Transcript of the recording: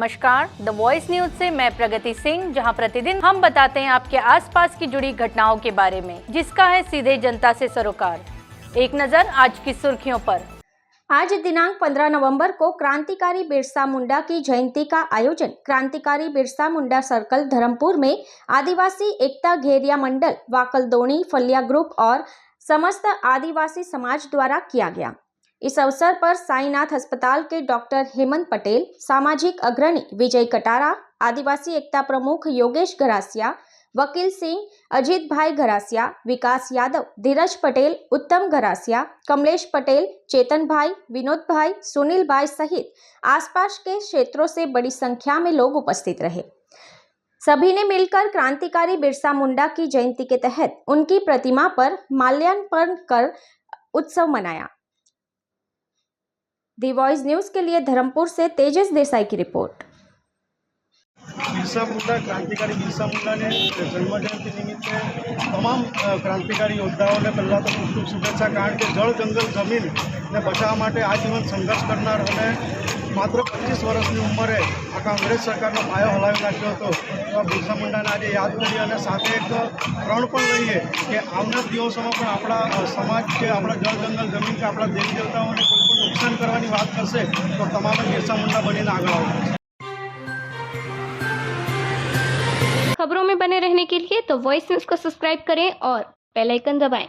नमस्कार, the voice news से मैं प्रगति सिंह, जहां प्रतिदिन हम बताते हैं आपके आसपास की जुड़ी घटनाओं के बारे में, जिसका है सीधे जनता से सरोकार। एक नजर आज की सुर्खियों पर। आज दिनांक 15 नवंबर को क्रांतिकारी बिरसा मुंडा की जयंती का आयोजन क्रांतिकारी बिरसा मुंडा सर्कल धर्मपुर में आदिवासी एकता घेरिया मंडल, वाकलदोणी फलिया ग्रुप और समस्त आदिवासी समाज द्वारा किया गया। इस अवसर पर साईनाथ अस्पताल के डॉक्टर हेमंत पटेल, सामाजिक अग्रणी विजय कटारा, आदिवासी एकता प्रमुख योगेश गरासिया, वकील सिंह, अजीत भाई गरासिया, विकास यादव, धीरज पटेल, उत्तम गरासिया, कमलेश पटेल, चेतन भाई, विनोद भाई, सुनील भाई सहित आसपास के क्षेत्रों से बड़ी संख्या में लोग उपस्थित रहे। सभी ने मिलकर क्रांतिकारी बिरसा मुंडा की जयंती के तहत उनकी प्रतिमा पर माल्यार्पण कर उत्सव मनाया। दी वॉइस न्यूज के लिए धर्मपुर से तेजस देसाई की रिपोर्ट। बिरसा मुंडा क्रांतिकारी बिरसा मुंडा ने जन्म जयंती निमित्ते तमाम क्रांतिकारी योद्धाओं ने पहला तो खूब खूब शुभेच्छा, कारण के जल जंगल जमीन ने बचाववा माटे आजीवन संघर्ष करनार अने मात्र 25 वर्षनी उंमरे आखा अंग्रेज सरकारनो पायो हलावी नाख्यो हतो। तो बिरसा मुंडाने आज याद करी अने साथे एक प्रण पण लईए के आवनार दिवसोमां पण आपणा समाज के आपणा जल जंगल जमीन के आपणा देवी देवताओने कोई पण नुकसान करवानी वात करशे तो तमामे बिरसा मुंडा बनीने आगळ आवशे। खबरों में बने रहने के लिए तो वॉइस न्यूज़ को सब्सक्राइब करें और बेल आइकन दबाएं।